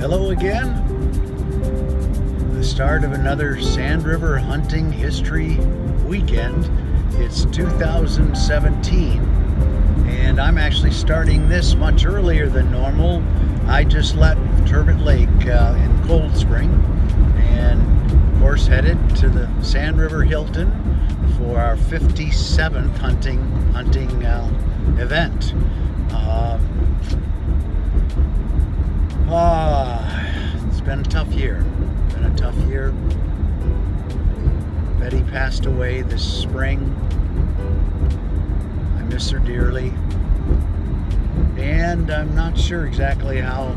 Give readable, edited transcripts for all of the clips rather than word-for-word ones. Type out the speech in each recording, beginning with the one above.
Hello again. The start of another Sand River hunting history weekend. It's 2017 and I'm actually starting this much earlier than normal. I just left Hermit Lake in Cold Spring and of course headed to the Sand River Hilton for our 57th hunting event. It's been a tough year. Betty passed away this spring. I miss her dearly. And I'm not sure exactly how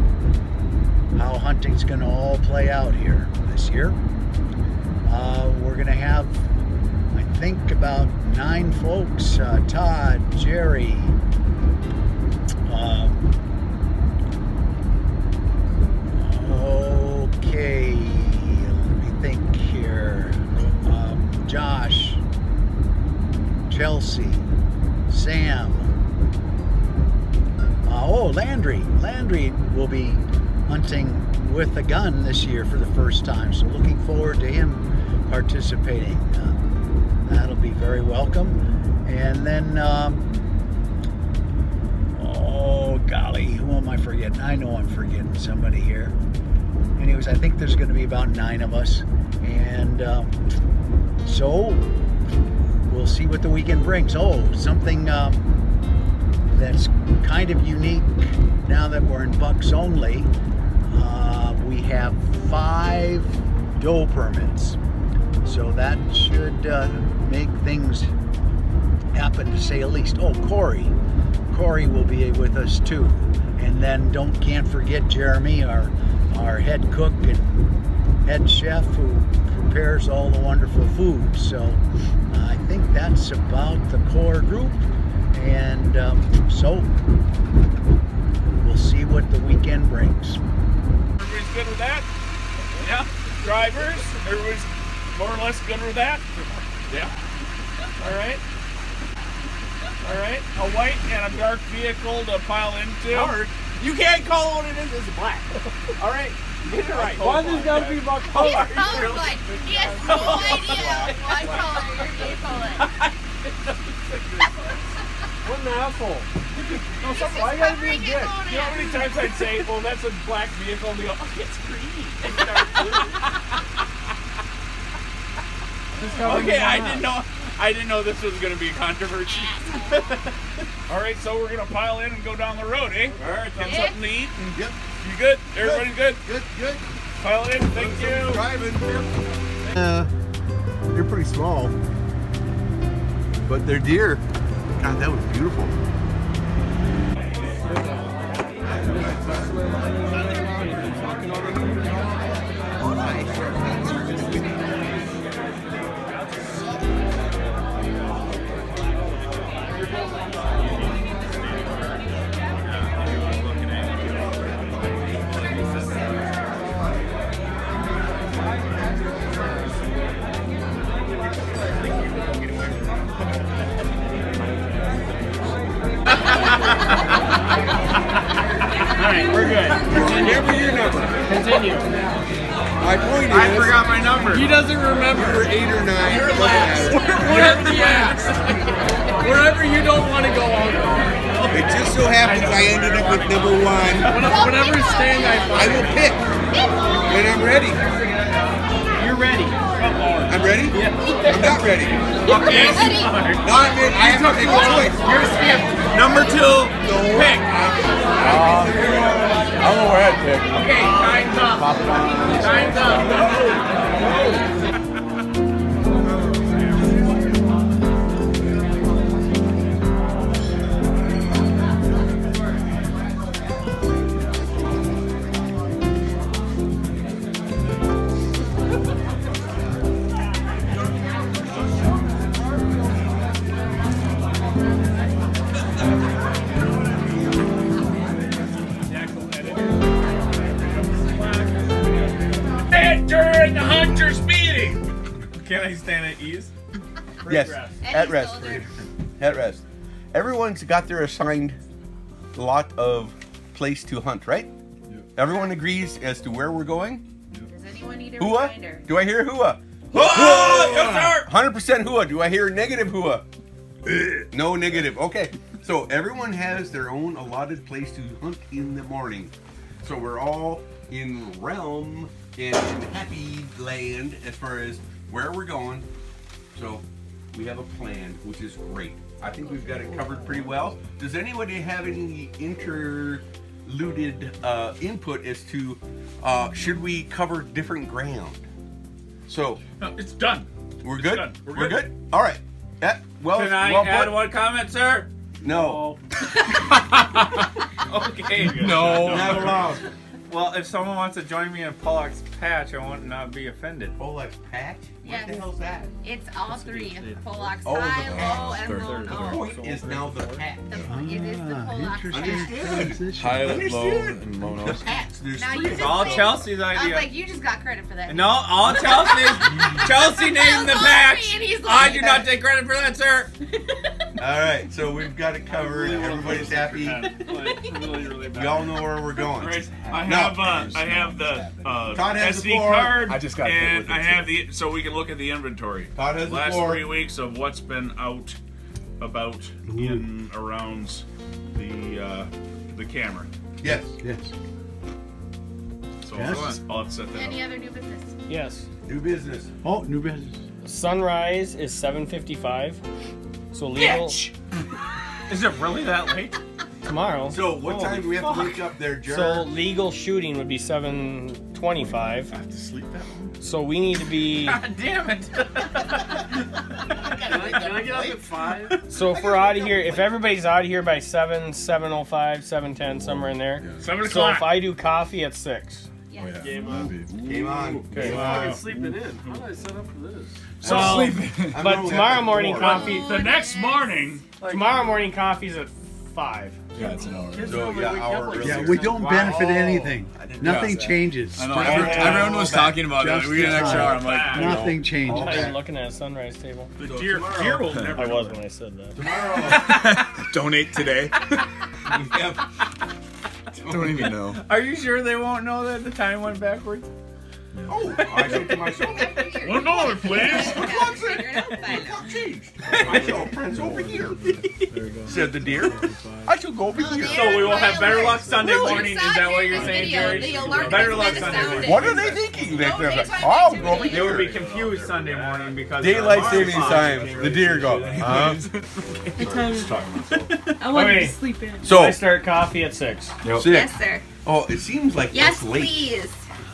hunting's going to all play out here this year. We're going to have, I think, about 9 folks. Todd, Jerry, okay, let me think here. Josh, Chelsea, Sam. Landry. Landry will be hunting with a gun this year for the first time, so looking forward to him participating. That'll be very welcome. And then, oh golly, who am I forgetting? I know I'm forgetting somebody here. Anyways, I think there's going to be about 9 of us, and so we'll see what the weekend brings. Oh, something that's kind of unique now that we're in bucks only. We have 5 doe permits, so that should make things happen, to say the least. Oh, Cory will be with us too, and then can't forget Jeramie, our head cook and head chef, who prepares all the wonderful food. So I think that's about the core group, and so we'll see what the weekend brings. Everybody's good with that? Yeah. Drivers, everybody's more or less good with that? Yeah. All right. All right. A white and a dark vehicle to pile into. Dark? You can't call what it is. It's black. All right. Get it right. Why does gotta be about color? He's colorblind. He has no idea what color your vehicle is. What an asshole. No, why you gotta be a dick? You know how many times I'd say, well, that's a black vehicle, and they go, oh, it's green. Okay, I didn't know this was going to be a controversy. All right, so we're going to pile in and go down the road, eh? All right, get something to eat. Yep. You good? Everybody's good? Good. Pile in, thank you. Driving. They're pretty small, but they're deer. God, that was beautiful. Alright, we're good. Continue. Give me your number. Continue. My point is, I forgot my number. He doesn't remember. you're 8 or 9. You're last. Wherever he asks. Wherever you don't want to go, I'll go. It just so happens I ended up with number 1. Whatever stand I I find. will pick when I'm ready. You're ready. I'm ready? Yeah. I'm not ready. Okay. No, I'm ready. I have to make a choice. You're skipped. Number 2, pick. I don't know where I'd pick. Okay, time's up. Time's up. During the hunter's meeting. Can I stand at ease? Yes, Rest. at rest. At rest. Everyone's got their assigned lot of place to hunt, right? Everyone agrees as to where we're going? Does anyone need a Hua? reminder? Do I hear hua? Yes, sir. 100% hua. Do I hear negative hua? No negative. Okay. So everyone has their own allotted place to hunt in the morning. So we're all in realm and in happy land as far as where we're going. So we have a plan, which is great. I think we've got it covered pretty well. Does anybody have any interluded input as to should we cover different ground? So No, it's done. we're It's good. done. We're good. All right. Well, Can I well add put. one comment, sir? No, Okay. No. not allowed. Well, if someone wants to join me in Pollocks patch, I won't not be offended. Pollocks patch? Yes. What the hell's that? It's all three. Pollocks Oh, the high, low, patch. and low. The No. point is now the patch. It is the Pollocks Interesting patch. transition. High, low, Understood. and low The nose. patch. There's Now you three. just All said- Chelsea's I was idea. like, you just got credit for that. No, all Chelsea. Chelsea named the Well, patch. and he's I like- do not take credit for that, sir. All right, so we've got it covered. Everybody's happy. Really We all know where we're going. Right. I No. have the Todd has the SD floor. card. I just got hit and with it, I have the so we can look at the inventory. Todd has the Last floor. 3 weeks of what's been out about in around the camera. Yes. Yes. So Yes. I'll set that Any up. other new business? Yes. New business. Oh, new business. Sunrise is 7:55. So legal Is it really that late? tomorrow. So what Holy time do we have to fuck. wake up there, So Jeremy? legal shooting would be 7:25. I have to sleep that long. So we need to be. God damn it. Can I get up at 5? So if we're out of here, if everybody's out of here by 7:05, 7:10, somewhere in there. 7 So o'clock. if I do coffee at 6. Yes. Game on. Game on. Okay. I'm sleeping in. How did I set up for this? So, I'm but normally tomorrow at the morning floor. coffee. the next morning. Tomorrow morning coffee's at 5. Yeah, it's an hour. So yeah, hour earlier. Yeah, we don't benefit anything. I didn't know Nothing that. changes. I know. Just Everyone was talking about Just it. We get an extra hour. I'm like, back. Nothing I'm changes. not even looking at a sunrise table. The So deer tomorrow- will never. I was when I said that. Tomorrow. donate today. we have- Don't even know. Are you sure they won't know that the time went backwards? Oh, I said to myself, $1, please. Figure it out by now. clock changed. I shall prance over here. There we go. Said the deer. I shall go over here. So we will have better luck Sunday morning. Is that what you're Saw saying, during Jerry? the video, the Better alarm luck that Sunday sounded. morning. What are they thinking? They- Don't they're take like, time oh, to go over do it. They would be here. confused Sunday morning because Daylight savings time. The deer go. Huh? I want Okay. to sleep in. So I start coffee at 6. 6. Yes, sir. Oh, it seems like Yes, it's late. please.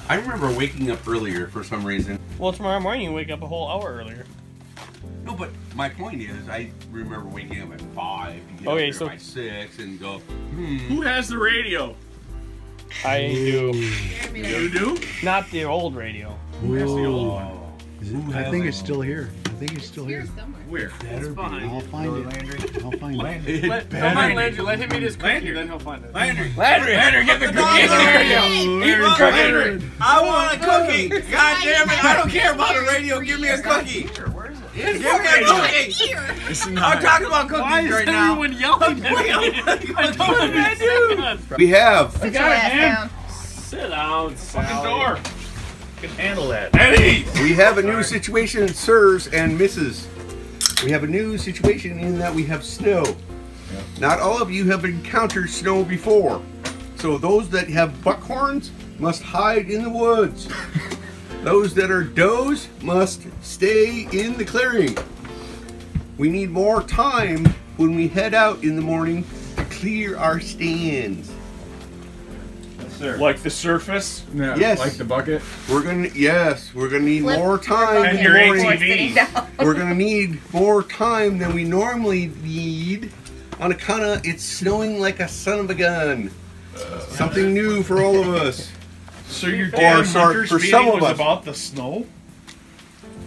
I remember waking up earlier for some reason. Well, tomorrow morning you wake up a whole hour earlier. No, but my point is, I remember waking up at 5 to get Okay, up so- there by 6 and go, Who has the radio? I do. You do? Not the old radio. Where's the old one? I think it's still here. I think it's still Here here. somewhere. Where? It's behind. I'll find it. I'll find it. Don't mind Landry. Let him eat his cookie, Landry. then he'll find it. Landry, Landry, get the cookie in the radio. Eat my Landry. I want a cookie. God damn it! I don't care about a radio. Give me a cookie. Give me a cookie. Here. I'm talking about cookies right now. Everyone yelling at me. What did I do? We have Sit your ass down. Sit down, Fucking Sally. door. Can handle that. Eddie. We have a new situation, sirs and misses. We have a new situation in that we have snow. Not all of you have encountered snow before. So those that have buckhorns must hide in the woods. Those that are does must stay in the clearing. We need more time when we head out in the morning to clear our stands. Like the surface. Yeah, Yes. Like the bucket. We're gonna need Flip more time. And in your the morning. ATV. Sitting down. We're gonna need more time than we normally need on account of it's snowing like a son of a gun. Something new for all of us. So your Or, damn sorry, hunter's for meeting some of was us. about the snow?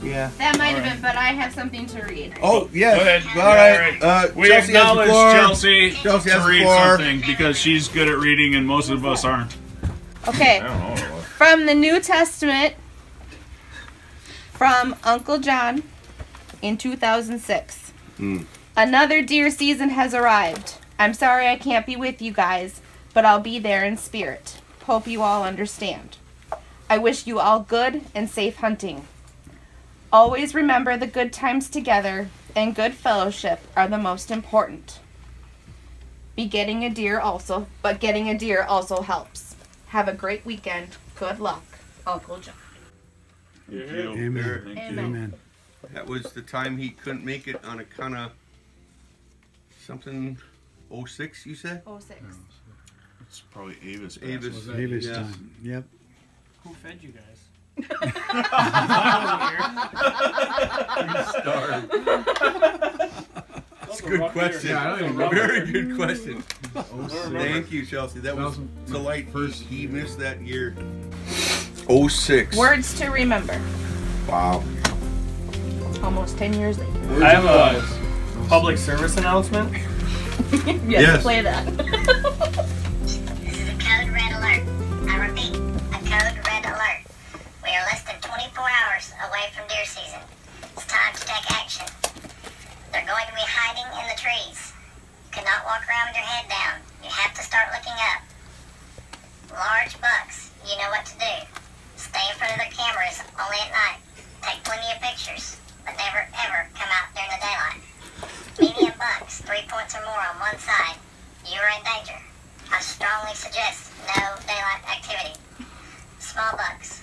Yeah. That might have been, but I have something to read. Oh, yes. Go ahead. All right. We Chelsea has the acknowledge floor. Chelsea, Chelsea to has the read floor. something because she's good at reading and most of us aren't. Okay. I don't know. From the New Testament, from Uncle John in 2006. Another deer season has arrived. I'm sorry I can't be with you guys, but I'll be there in spirit. Hope you all understand. I wish you all good and safe hunting. Always remember the good times together and good fellowship are the most important. But getting a deer also helps. Have a great weekend. Good luck, Uncle John. Amen. Amen. That was the time he couldn't make it on account of something 06, you said? 06. It's probably Avis. Avis time. Yep. Who fed you guys? That's a good question. Very good question. Thank you, Chelsea. That was delightful. He missed that year. 06. Words to remember. Wow. Almost 10 years later. I have a public service announcement. Yes, play that. This is a code red alert. I repeat, a code red alert. We are less than 24 hours away from deer season. It's time to take action. They're going to be hiding in the trees. You cannot walk around with your head down. You have to start looking up. Large bucks, you know what to do. Stay in front of their cameras only at night. Take plenty of pictures, but never ever come out during the daylight. Medium bucks, 3 points or more on one side. You are in danger. I strongly suggest no daylight activity. Small bucks,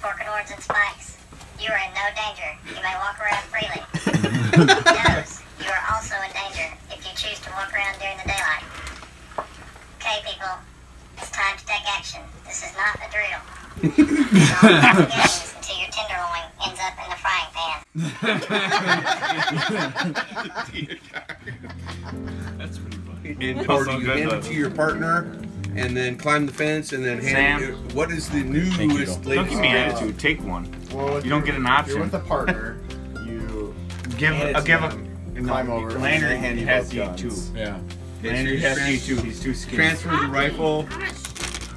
forked horns and spikes. You are in no danger. You may walk around freely. Does, you are also in danger if you choose to walk around during the daylight. Okay, people, it's time to take action. This is not a drill. Don't games until your tenderloin ends up in the frying pan. That's pretty funny. And or do you hand it to your partner and then climb the fence and then hand it? What is the newest? Don't give me attitude. Take one. Well, you don't get an option. You're with a partner. You give a climb over. Landry has to eat two. Yeah. Landry has to eat two. He's too skinny. Transfer the rifle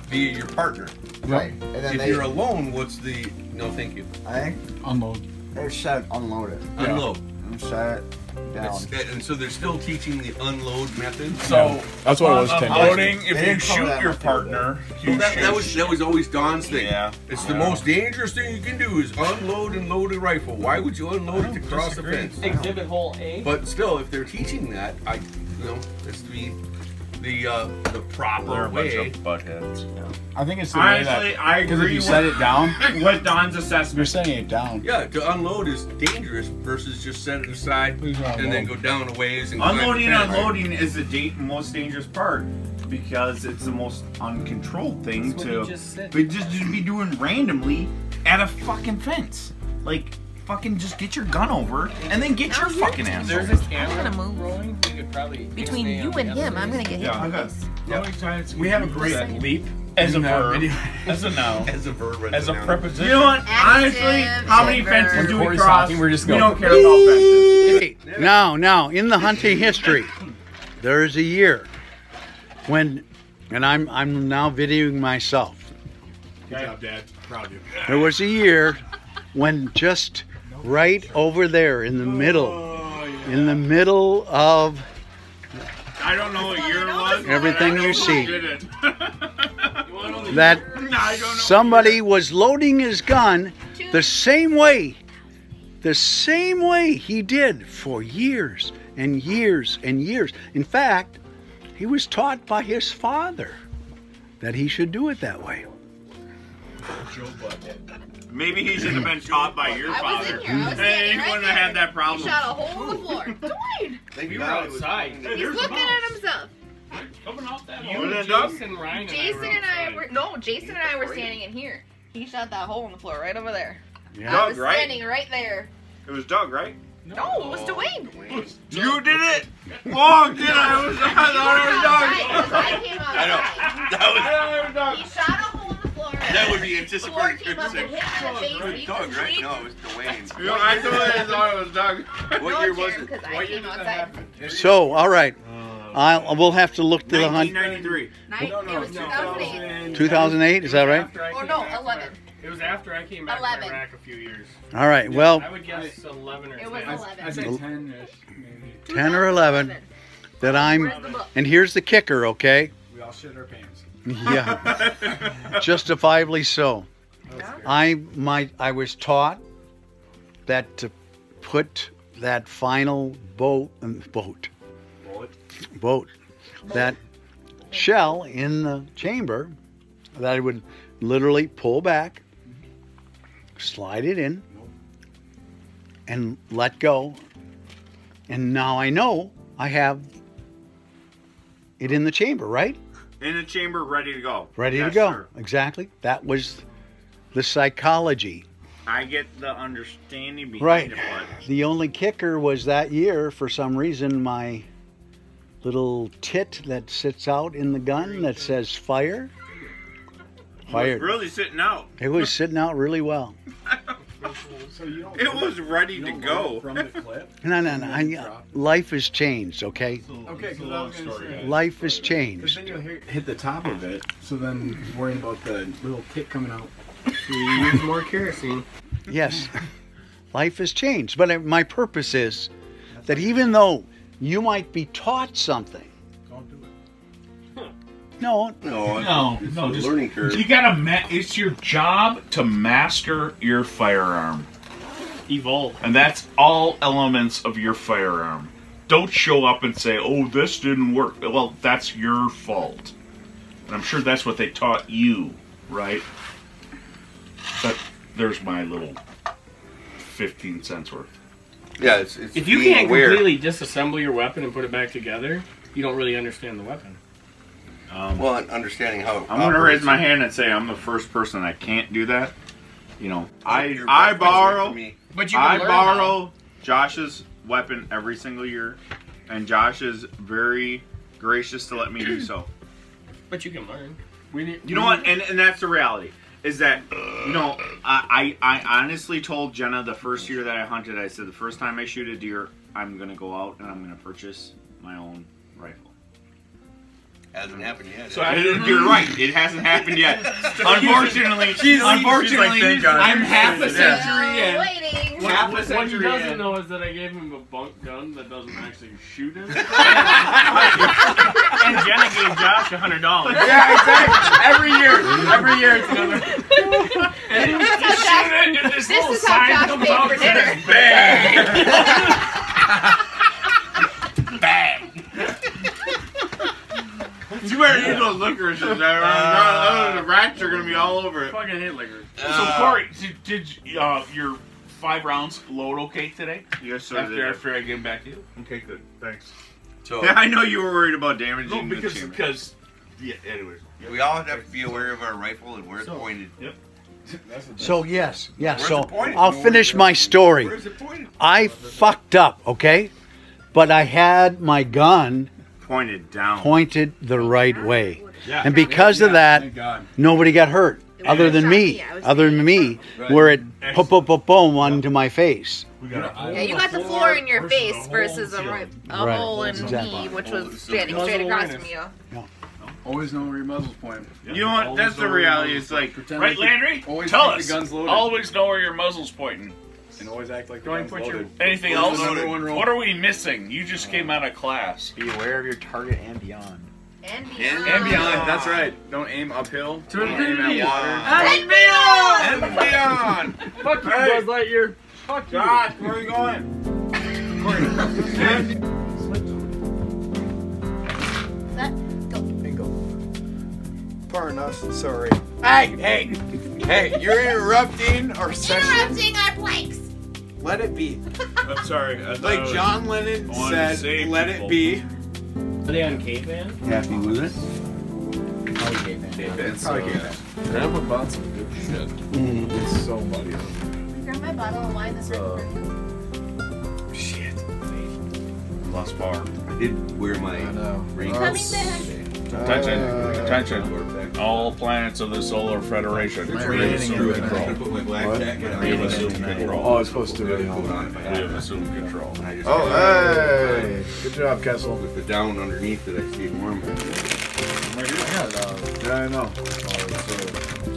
via your partner. Right. And then if you're alone, what's the no? Thank you. I Unload. They said unload it. Unload. And set it down. And so they're still teaching the unload method. So that's what it was. Unloading. If you shoot your partner, that was always Don's thing. Yeah. It's the most dangerous thing you can do is unload and load a rifle. Why would you unload it to cross the fence? Exhibit hole A. But still, if they're teaching that, it's the proper way. I think it's the honestly, way that, I agree. If you set it down, with Don's assessment, you're setting it down. Yeah, to unload is dangerous versus just set it aside and then go down a ways. And unloading and unloading is the most dangerous part because it's the most uncontrolled thing to just be doing randomly at a fucking fence. Like, fucking just get your gun over and then get your fucking ass. There's a camera rolling. We could probably between you and him, I'm gonna get hit. We have a great leap as a verb, as a noun, as a verb, as a preposition. You know what? Honestly, how many fences do we cross? We don't care about fences. Now, in the hunting history, there is a year when, and I'm now videoing myself. Good job, Dad. Proud of you. There was a year when just right over there in the middle of I don't know what year it was. Everything you see. That somebody was loading his gun the same way he did for years and years and years. In fact, he was taught by his father that he should do it that way. Maybe he should have been taught by your father. I was in here. I was standing he wouldn't have had that problem. He shot a hole in the floor. Duane! We were outside. He's looking at himself. Coming off that You hole. and Jason, Ryan, Jason and I were standing in here. He shot that hole in the floor right over there. Yeah. I was standing right there. It was Doug, right? No, it was Duane. You did it? Oh, did I? I thought it was Doug. I came outside. That was Doug. He shot a hole in the floor. that would be The floor anticipated. came up and hit me in the face. And he Doug, was right? bleeding. No, it was Duane. You know, I thought it was Doug. What year was it? Because I came outside. So, all right, we'll have to look to the hunt. 1993. It was 2008. 2008, is that right? Or no, 11. It was after I came back 11. from Iraq a few years. All right, well, I would guess 11 or 10. It was 11. I'd say 10-ish, maybe. 10 or 11 that I'm, and here's the kicker, okay? We all shit our pants. Yeah, justifiably so. I was taught that to put that final that shell in the chamber, that I would literally pull back, slide it in, and let go. And now I know I have it in the chamber, right? In the chamber, ready to go. Ready to Yes, go. sir. Exactly. That was the psychology. I get the understanding behind Right. it, but The only kicker was that year, for some reason, my little tit that sits out in the gun that says fire. it was Fired. really sitting out. It was sitting out really well. It was ready to go. From the clip. No. Life has changed, okay? Okay, because I was going to say. Life has Because changed. then you'll hit the top of it, so then worrying about the little tick coming out. So you use more kerosene. Yes. Life has changed. But my purpose is that even though you might be taught something, Don't do it. no, No, it's a just learning curve. you gotta. It's your job to master your firearm, Evolve. and that's all elements of your firearm. Don't show up and say, "Oh, this didn't work." Well, that's your fault, and I'm sure that's what they taught you, right? But there's my little 15 cents worth. Yeah, it's If you being can't aware. completely disassemble your weapon and put it back together, you don't really understand the weapon. Well, and understanding how it I'm gonna operates. raise my hand and say I'm the first person that can't do that. You know, Your I weapons work borrow for me. But you I can learn borrow Josh's weapon every single year, and Josh is very gracious to let me do so. But you can learn. You know what? And that's the reality. Is that, you know, I honestly told Jenna the first year that I hunted, I said the first time I shoot a deer, I'm going to go out and I'm going to purchase my own rifle. Hasn't happened yet. So you're right. It hasn't happened yet. Unfortunately, I'm half a century in. Waiting. Half a What he century doesn't in. know is that I gave him a bunk gun that doesn't actually shoot him. And Jenna gave Josh $100. Yeah, exactly. Every year it's another. This is how Josh paid for dinner. Bang! You better use those liquors. The rats are gonna be all over it. Fucking hate liquor. So Cory, did your 5 rounds load okay today? Yes, sir. After I get them back to you. Okay, good. Thanks. So Yeah, I know you were worried about damaging No, the because chamber. yeah. Anyways. we all have to be aware of our rifle and where it's pointed. Yep. So yes, Where's so it pointed? I'll finish my story. Where's it pointed? I fucked up, okay? But I had my gun Pointed down. pointed the right way. Yeah. And because of that, Thank God. nobody got hurt. Other than me, where it boom onto my face. We got Yeah, you got the floor in your face versus a Right, hole in exactly. me, which was standing straight across from you. Always know where your muzzle's pointed. You know what? That's the reality. It's like, Pretend Right, like Landry? Always Tell think us. the gun's loaded. Always know where your muzzle's pointing. And always act like the Don't gun's put your- loaded. Anything What's else? the number one rule? What are we missing? You just came out of class. Be aware of your target and beyond. And And beyond. That's right. Don't aim uphill. Don't aim infinity. at water. And beyond! And beyond. Fuck you, Hey. Buzz Lightyear. Fuck you. Josh, where are you going? Bingo. Pardon us. Sorry. Hey, you're interrupting our session. Interrupting our planks. Let it be. I'm sorry. Like John Lennon I wanted to said, save let people. it be. Are they on caveman? Happy with it? Probably caveman. It's Grandpa bought some good shit. It's so muddy. Grab my bottle of wine. This Shit. Lost bar. I did wear my ring. Coming back. Attention. All planets of the Solar Federation. We have assumed I control. put my black jacket on. We have assumed control. Oh, it's supposed to be. We have assumed control. And I just Oh, hey! Good job, Kessel. with the down underneath that I stayed warm. Yeah, I know.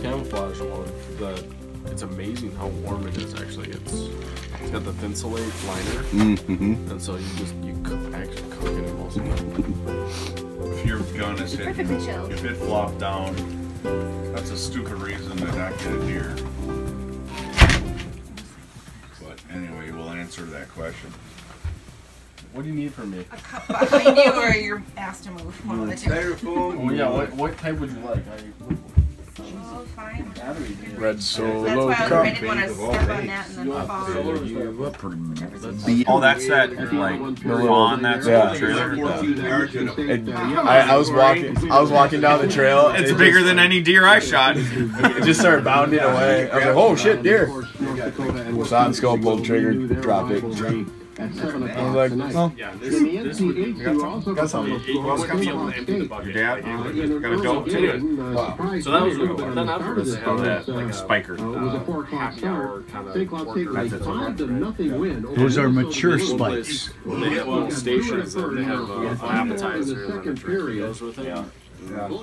Camouflage one. It's amazing how warm it is. Actually, it's got the Thinsulate liner, Mm-hmm. and so you actually cook it most of the time. if your gun is hitting, Perfectly chilled. if it flopped down, that's a stupid reason to not get a deer. But anyway, we'll answer that question. What do you need from me? A cup behind you or your ass to move. One of the two. Oh yeah, what type would you like? Oh, fine. Red That's Solo why cup. I didn't want to step on that and then fall. Oh, that's that, like, lawn that's on the trailer? I was walking down the trail. It's bigger than any deer I shot. It just started bounding away. I was like, oh shit, deer. Was on scope, pulled the trigger, drop it. I was like, well, This would be, got something. Your dad got a dope too. Wow. So that was then afterwards have that like a spiker. happy hour kind of. Those are mature spikes. They have little stations and they have an appetizer and a drink goes with it. Yeah.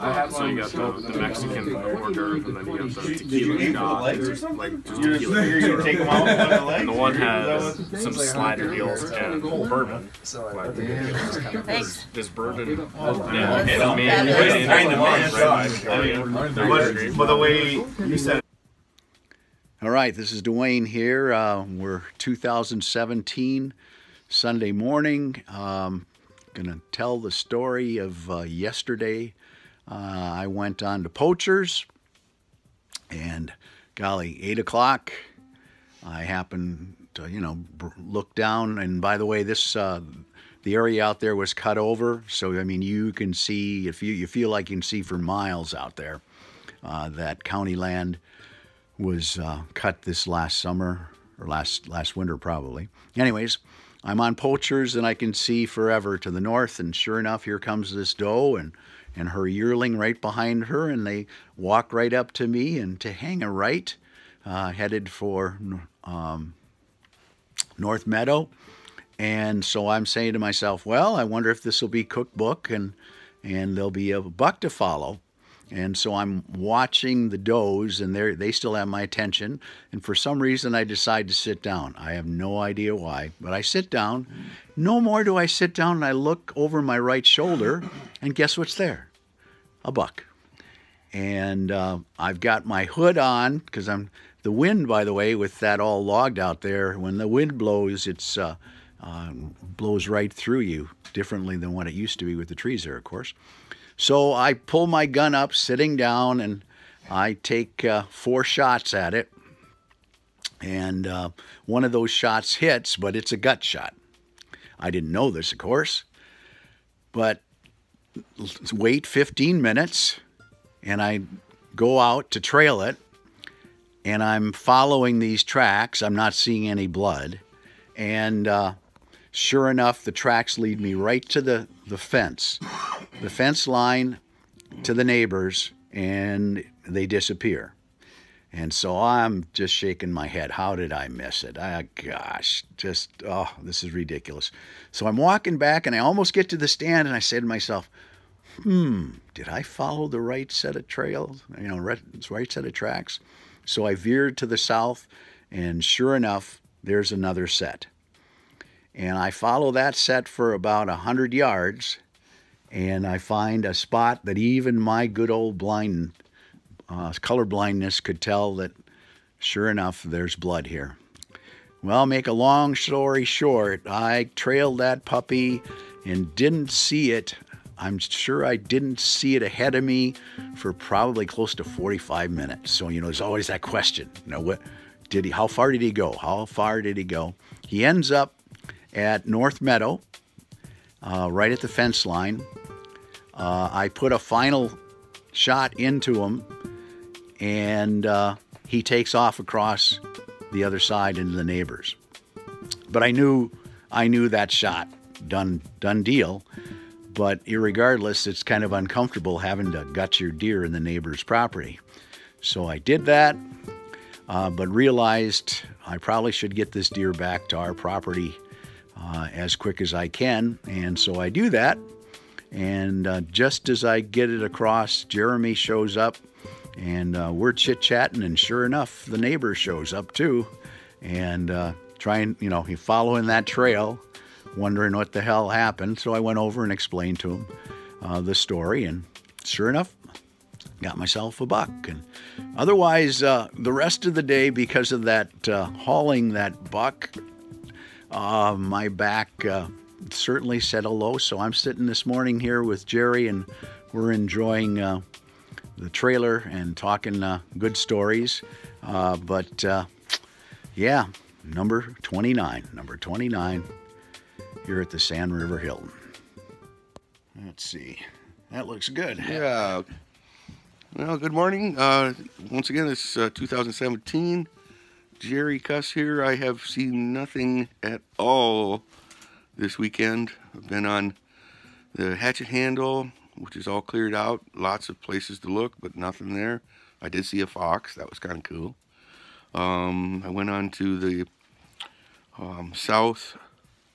I had so you got the Mexican order and then you got the tequila shot, like just tequila. Take them out with the legs? And the one has some slider deals and bourbon. Thanks. This bourbon, But the way you said it. All right, this is Duane here. We're 2017, Sunday morning. Gonna tell the story of yesterday. I went on to Poachers, and golly, 8 o'clock. I happened to, look down, and by the way, this the area out there was cut over, so I mean you can see, if you feel like you can see for miles out there. That county land was cut this last summer or last winter probably. Anyways, I'm on Poachers and I can see forever to the north, and sure enough, here comes this doe and her yearling right behind her, and they walk right up to me and to hang a right, headed for North Meadow. And so I'm saying to myself, well, I wonder if this will be cookbook and there'll be a buck to follow. And so I'm watching the does, and they still have my attention. And for some reason, I decide to sit down. I have no idea why, but I sit down. No more do I sit down, and I look over my right shoulder, and guess what's there? A buck. And I've got my hood on, because the wind, by the way, with that all logged out there, when the wind blows, it's blows right through you, differently than what it used to be with the trees there, of course. So I pull my gun up, sitting down, and I take 4 shots at it. And one of those shots hits, but it's a gut shot. I didn't know this, of course. But wait 15 minutes, and I go out to trail it. And I'm following these tracks. I'm not seeing any blood. And sure enough, the tracks lead me right to the fence. The fence line to the neighbors, and they disappear. And so I'm just shaking my head. How did I miss it? Gosh, this is ridiculous. So I'm walking back, and I almost get to the stand, and I say to myself, did I follow the right set of trails? Right set of tracks? So I veered to the south, and sure enough, there's another set. And I follow that set for about 100 yards, and I find a spot that even my good old color blindness could tell that, sure enough, there's blood here. Well, make a long story short, I trailed that puppy and didn't see it. I'm sure I didn't see it ahead of me for probably close to 45 minutes. So, there's always that question. How far did he go? How far did he go? He ends up at North Meadow, right at the fence line. I put a final shot into him, and he takes off across the other side into the neighbors. But I knew that shot, done deal. But irregardless, it's kind of uncomfortable having to gut your deer in the neighbor's property. So I did that, but realized I probably should get this deer back to our property as quick as I can. And so I do that. And just as I get it across, Jeramie shows up, and we're chit-chatting, and sure enough, the neighbor shows up too. And he's following that trail, wondering what the hell happened. So I went over and explained to him. the story, and sure enough, got myself a buck. And otherwise, the rest of the day, because of that hauling that buck, my back certainly set a low. So I'm sitting this morning here with Jerry, and we're enjoying the trailer and talking good stories. Yeah, number 29 here at the Sand River Hilton. Let's see. That looks good. Yeah. Well, good morning. Once again, it's 2017. Jerry Kuss here. I have seen nothing at all this weekend. I've been on the hatchet handle, which is all cleared out. Lots of places to look, but nothing there. I did see a fox. That was kind of cool. I went on to the South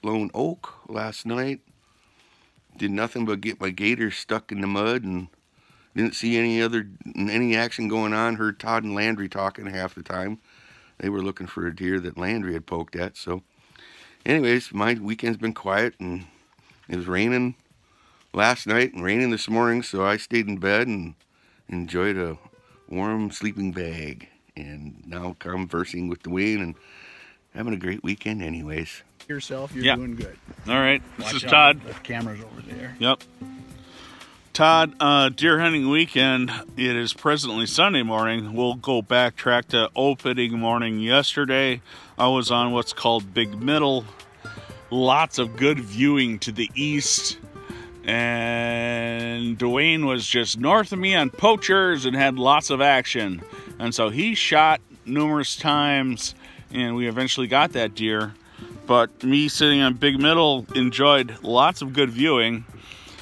Lone Oak last night. Did nothing but get my gator stuck in the mud, and didn't see any action going on. Heard Todd and Landry talking half the time. They were looking for a deer that Landry had poked at. So anyways, my weekend's been quiet, and it was raining last night and raining this morning, so I stayed in bed and enjoyed a warm sleeping bag. And now conversing with Duane and having a great weekend anyways. Yourself, you're doing good. All right, this is Watch Todd. out, the camera's over there. Yep. Todd, deer hunting weekend. It is presently Sunday morning. We'll go backtrack to opening morning yesterday. I was on what's called Big Middle. Lots of good viewing to the east. And Duane was just north of me on poachers and had lots of action. And so he shot numerous times, and we eventually got that deer. But me sitting on Big Middle enjoyed lots of good viewing.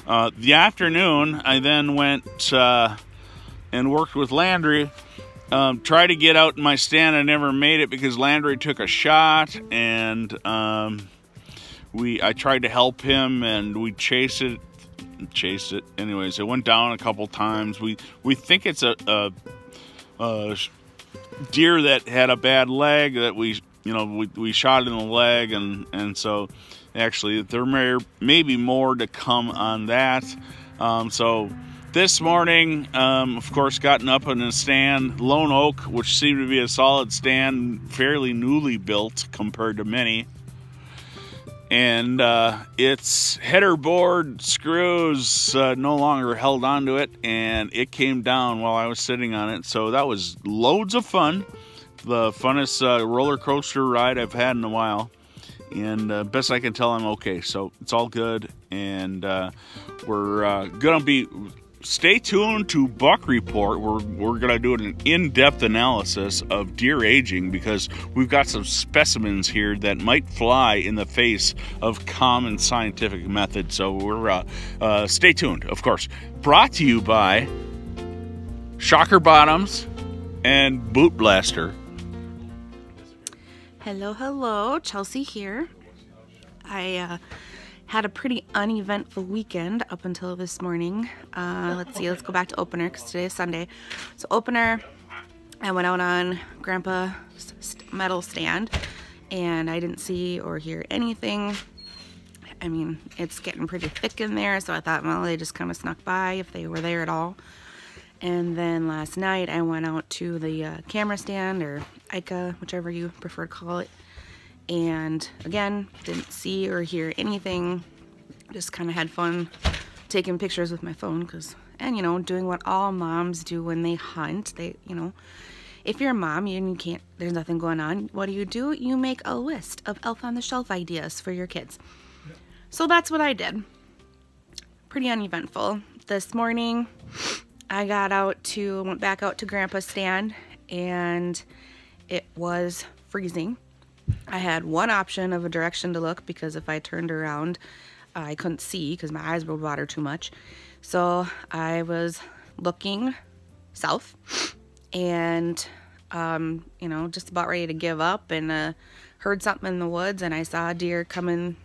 The afternoon, I then went and worked with Landry. Tried to get out in my stand. I never made it because Landry took a shot, and I tried to help him, and we chased it. Anyways, it went down a couple times. We think it's a deer that had a bad leg that we shot in the leg, and so actually there may be more to come on that. So this morning, of course, gotten up in a stand, Lone Oak, which seemed to be a solid stand, fairly newly built compared to many. And its header board screws no longer held onto it, and it came down while I was sitting on it. So that was loads of fun. The funnest roller coaster ride I've had in a while. And best I can tell, I'm okay. So it's all good. And we're going to be... Stay tuned to Buck Report. We're going to do an in-depth analysis of deer aging, because we've got some specimens here that might fly in the face of common scientific methods. So we're stay tuned, of course. Brought to you by Shocker Bottoms and Boot Blaster. Hello, Chelsea here. I had a pretty uneventful weekend up until this morning. Let's go back to opener, because today is Sunday. So opener, I went out on Grandpa's metal stand, and I didn't see or hear anything. I mean, it's getting pretty thick in there, so I thought, well, they just kind of snuck by if they were there at all. And then last night I went out to the camera stand, or Ica, whichever you prefer to call it. And again, didn't see or hear anything. Just kind of had fun taking pictures with my phone, and doing what all moms do when they hunt. If you're a mom and you can't, there's nothing going on, what do? You make a list of elf on the shelf ideas for your kids. So that's what I did. Pretty uneventful. This morning, I went back out to Grandpa's stand, and it was freezing. I had one option of a direction to look, because if I turned around, I couldn't see because my eyes would water too much. So I was looking south, and just about ready to give up, and heard something in the woods, and I saw a deer coming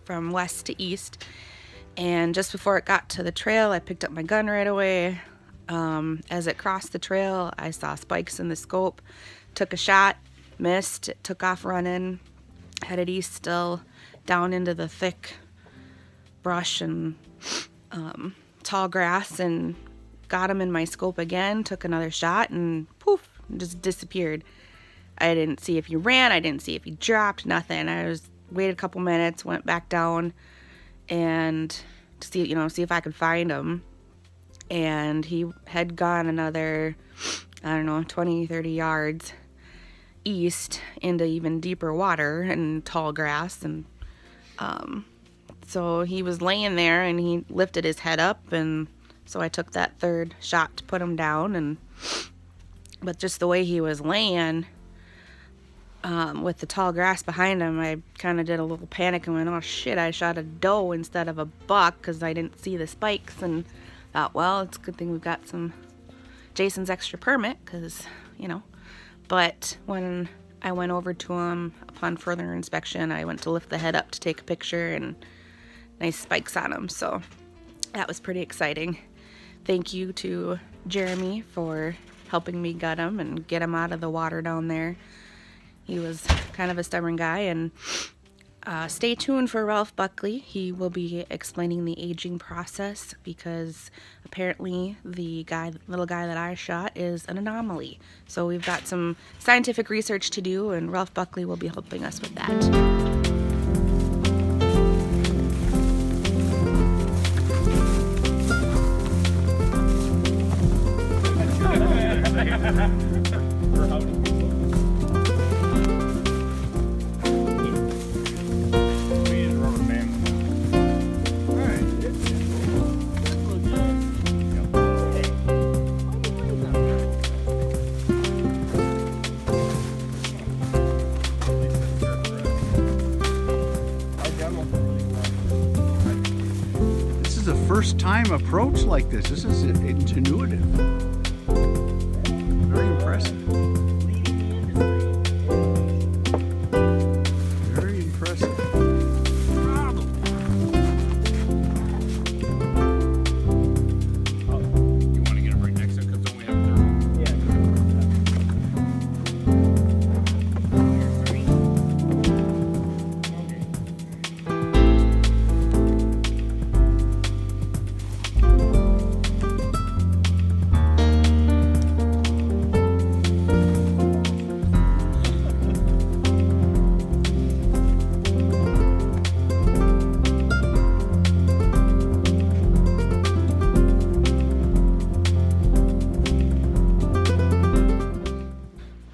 from west to east. And just before it got to the trail, I picked up my gun right away. As it crossed the trail, I saw spikes in the scope, took a shot, missed, it took off running, headed east still, down into the thick brush, and tall grass and got him in my scope again, took another shot, and poof, just disappeared. I didn't see if he ran, I didn't see if he dropped, nothing. I waited a couple minutes, went back down and to see if I could find him. And he had gone another, I don't know, 20, 30 yards east into even deeper water and tall grass. And so he was laying there and he lifted his head up, and so I took that third shot to put him down. But just the way he was laying with the tall grass behind him, I kind of did a little panic and went, oh shit, I shot a doe instead of a buck because I didn't see the spikes, and thought, well, it's a good thing we've got some Jason's extra permit, because, but when I went over to him upon further inspection, I went to lift the head up to take a picture, and nice spikes on him, so that was pretty exciting. Thank you to Jeramie for helping me gut him and get him out of the water down there. He was kind of a stubborn guy, and stay tuned for Ralph Buckley. He will be explaining the aging process, because apparently the little guy that I shot is an anomaly. So we've got some scientific research to do, and Ralph Buckley will be helping us with that. First time approach like this. This is ingenuitive. Very impressive. Very impressive. You want to get him right next to it because then we have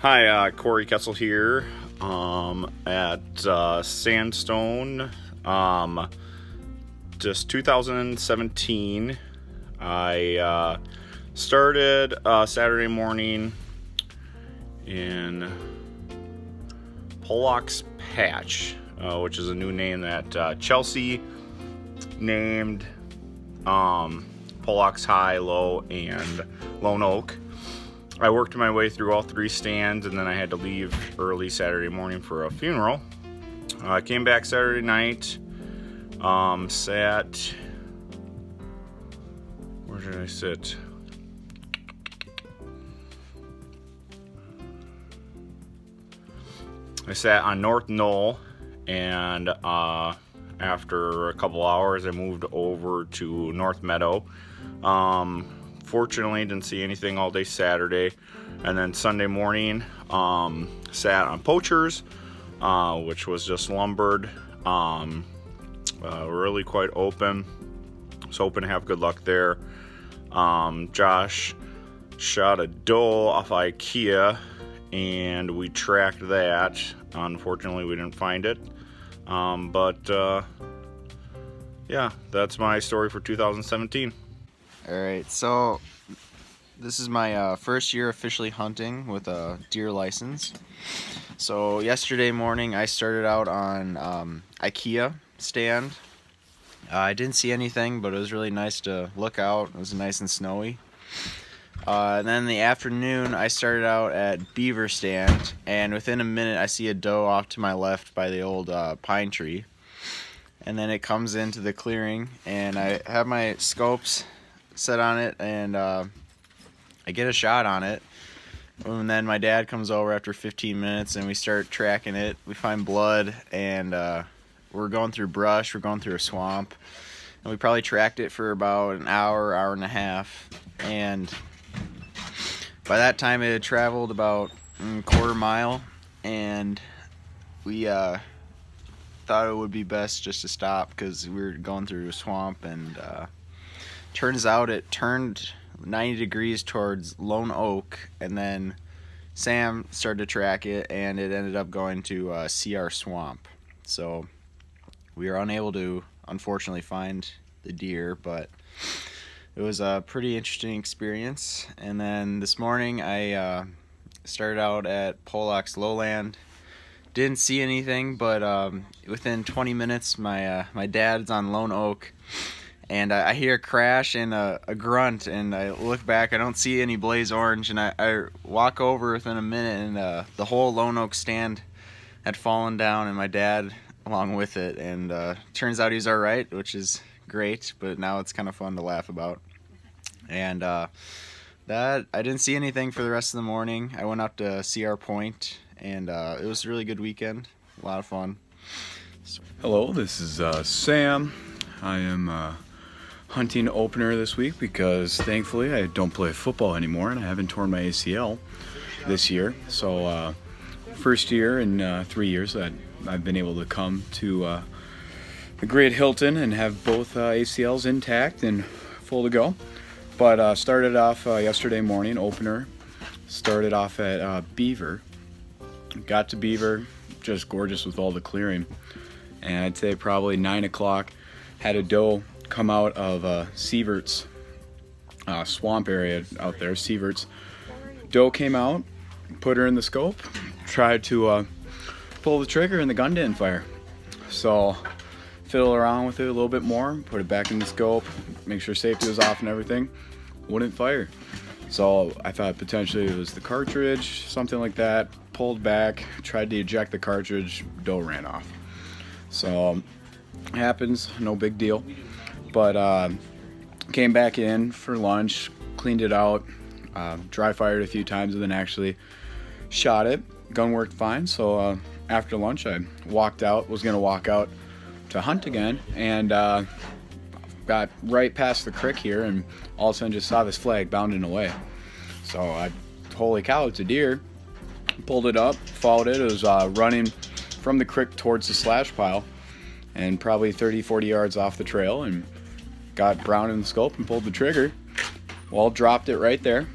Hi, Cory Kessel here at Sandstone. Just 2017. I started Saturday morning in Pollocks Patch, which is a new name that Chelsea named Pollocks High, Low, and Lone Oak. I worked my way through all three stands, and then I had to leave early Saturday morning for a funeral. I came back Saturday night, sat, where did I sit? I sat on North Knoll, and after a couple hours I moved over to North Meadow. Fortunately, didn't see anything all day Saturday, and then Sunday morning sat on Poachers, which was just lumbered, really quite open. Was hoping to have good luck there. Josh shot a doe off IKEA, and we tracked that. Unfortunately, we didn't find it, but yeah, that's my story for 2017. Alright, so this is my first year officially hunting with a deer license. So yesterday morning I started out on IKEA stand. I didn't see anything, but it was really nice to look out. It was nice and snowy. And then in the afternoon I started out at Beaver stand, and within a minute I see a doe off to my left by the old pine tree. And then it comes into the clearing, and I have my scopes set on it, and I get a shot on it, and then my dad comes over after 15 minutes and we start tracking it. We find blood, and we're going through brush, we're going through a swamp, and we probably tracked it for about an hour, hour and a half, and by that time it had traveled about a quarter mile, and we thought it would be best just to stop because we were going through a swamp, and turns out it turned 90 degrees towards Lone Oak, and then Sam started to track it, and it ended up going to CR Swamp. So we were unable to, unfortunately, find the deer, but it was a pretty interesting experience. And then this morning I started out at Pollocks Lowland. Didn't see anything, but within 20 minutes my dad's on Lone Oak, and I hear a crash and a grunt, and I look back, I don't see any blaze orange, and I walk over within a minute, and the whole Lone Oak stand had fallen down, and my dad along with it, and turns out he's alright, which is great, but now it's kind of fun to laugh about. And that, I didn't see anything for the rest of the morning. I went up to CR Point, and it was a really good weekend, a lot of fun. Hello, this is Sam. I am hunting opener this week because thankfully I don't play football anymore and I haven't torn my ACL this year. So first year in 3 years that I've been able to come to the Great Hilton and have both ACLs intact and full to go. But started off yesterday morning, opener. Started off at Beaver. Got to Beaver, just gorgeous with all the clearing. And I'd say probably 9 o'clock, had a doe come out of Sievert's swamp area out there, Sievert's. Doe came out, put her in the scope, tried to pull the trigger, and the gun didn't fire. So fiddle around with it a little bit more, put it back in the scope, make sure safety was off and everything, wouldn't fire. So I thought potentially it was the cartridge, something like that. Pulled back, tried to eject the cartridge, doe ran off. So happens, no big deal. But came back in for lunch, cleaned it out, dry fired a few times, and then actually shot it. Gun worked fine. So after lunch I walked out, was gonna walk out to hunt again, and got right past the creek here, and all of a sudden just saw this flag bounding away. So I, holy cow, it's a deer. Pulled it up, followed it. It was running from the creek towards the slash pile, and probably 30-40 yards off the trail, and got Brown in the scope and pulled the trigger. Well, dropped it right there.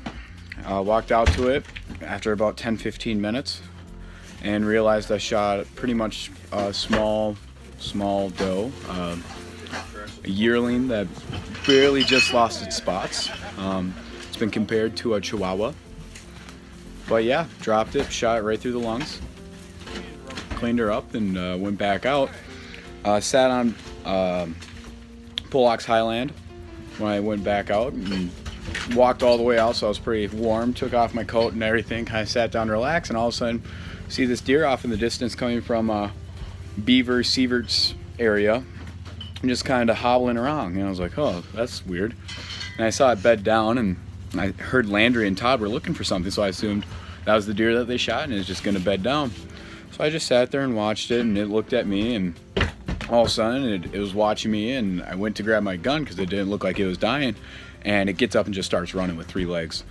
Walked out to it after about 10-15 minutes and realized I shot pretty much a small doe, a yearling that barely just lost its spots. It's been compared to a Chihuahua. But yeah, dropped it, shot it right through the lungs, cleaned her up, and went back out. Sat on Pollocks Highland when I went back out, and walked all the way out, so I was pretty warm. Took off my coat and everything, kind of sat down to relax, and all of a sudden see this deer off in the distance coming from Beaver Sievert's area, and just kind of hobbling around. And I was like, oh, that's weird. And I saw it bed down, and I heard Landry and Todd were looking for something, so I assumed that was the deer that they shot and it was just going to bed down. So I just sat there and watched it, and it looked at me, and all of a sudden it was watching me, and I went to grab my gun because it didn't look like it was dying, and it gets up and just starts running with 3 legs.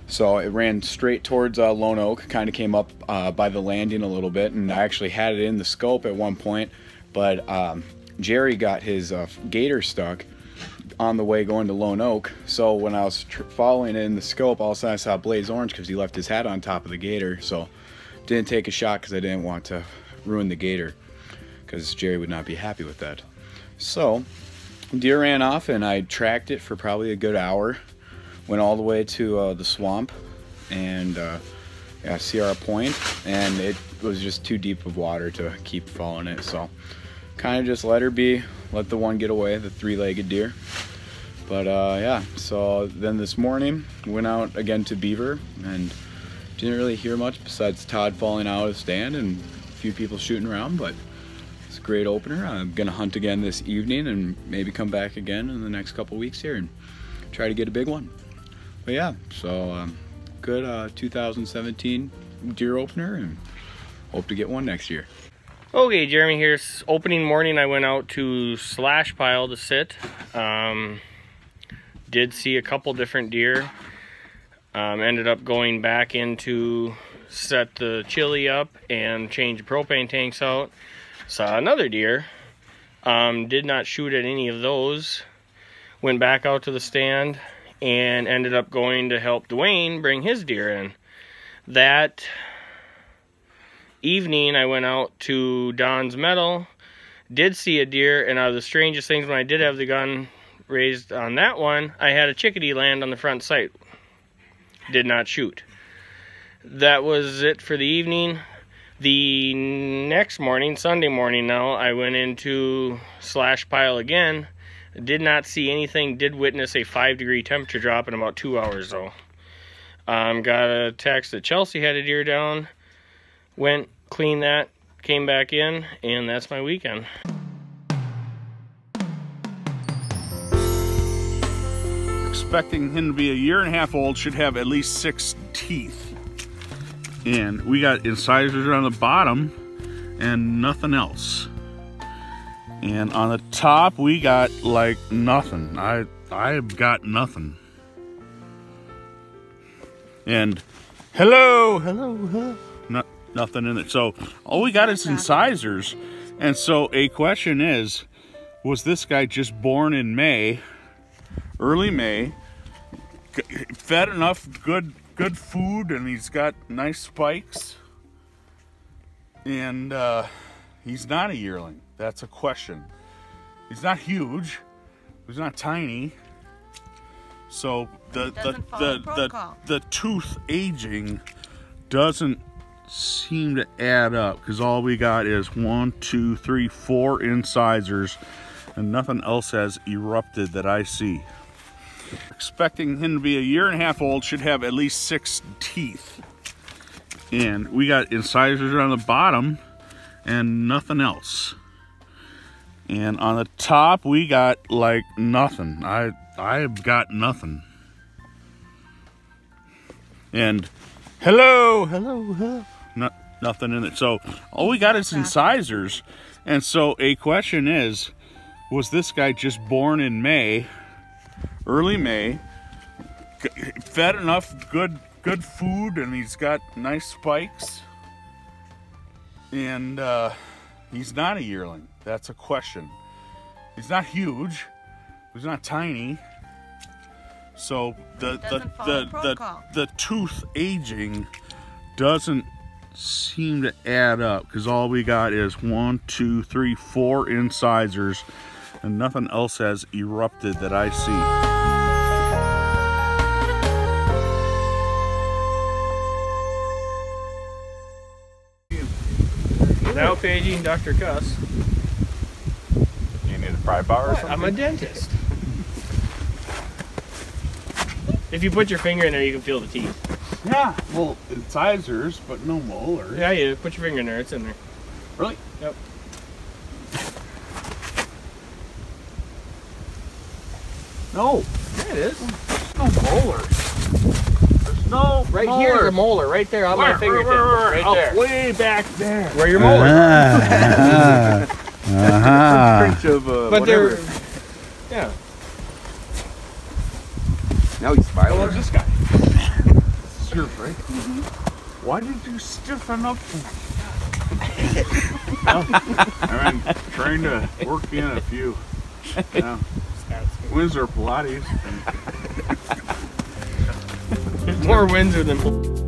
So it ran straight towards Lone Oak, kind of came up by the landing a little bit, and I actually had it in the scope at one point, but Jerry got his gator stuck on the way going to Lone Oak. So when I was following it in the scope, all of a sudden I saw Blaze Orange because he left his hat on top of the gator. So didn't take a shot because I didn't want to ruin the gator, because Jerry would not be happy with that. So deer ran off, and I tracked it for probably a good hour. Went all the way to the swamp and CR Point, and it was just too deep of water to keep following it. So kind of just let her be, let the one get away, the 3-legged deer. But yeah, so then this morning went out again to Beaver, and didn't really hear much besides Todd falling out of the stand and a few people shooting around, but it's a great opener. I'm gonna hunt again this evening and maybe come back again in the next couple weeks here and try to get a big one. But yeah, so good 2017 deer opener, and hope to get one next year. Okay, Jeramie here. Opening morning, I went out to Slash Pile to sit. Did see a couple different deer. Ended up going back in to set the chili up and change the propane tanks out. Saw another deer. Did not shoot at any of those. Went back out to the stand and ended up going to help Duane bring his deer in. That evening, I went out to Don's Meadow. Did see a deer, and the strangest things, when I did have the gun raised on that one, I had a chickadee land on the front sight. Did not shoot. That was it for the evening. The next morning, Sunday morning now, I went into Slash Pile again. Did not see anything. Did witness a 5-degree temperature drop in about 2 hours though. Got a text that Chelsea had a deer down. Went, cleaned that, came back in, and that's my weekend. Expecting him to be a 1.5 years old, should have at least 6 teeth. And we got incisors on the bottom and nothing else. And on the top we got like nothing. I've got nothing. And hello. Nothing in it. So all we got is incisors. And so a question is, was this guy just born in May, early May, fed enough good food, and he's got nice spikes, and he's not a yearling? That's a question. He's not huge, he's not tiny, so the tooth aging doesn't seem to add up, because all we got is 1, 2, 3, 4 incisors, and nothing else has erupted that I see. Expecting him to be a 1.5 years old, should have at least 6 teeth. And we got incisors on the bottom and nothing else. And on the top we got like nothing. I've got nothing. And hello. Nothing in it. So all we got is incisors. And so a question is, was this guy just born in May, early May, fed enough good food, and he's got nice spikes, and he's not a yearling? That's a question. He's not huge, he's not tiny, so the tooth aging doesn't seem to add up, because all we got is 1, 2, 3, 4 incisors, and nothing else has erupted that I see. Now paging Dr. Kuss. You need a pry bar or something? I'm a dentist. If you put your finger in there, you can feel the teeth. Yeah, well, incisors, but no molars. Yeah, you put your finger in there, it's in there. Really? Yep. No. Yeah, it is. No molars. There's no Right molars. here's a molar, right there on my fingertip. Right there. Way back there. Where your molar But they're... Yeah. Now he's How smiling. long's this guy? This is yours, right? Why did you stiffen up? I've been trying to work in a few. Windsor Pilates. More Windsor than...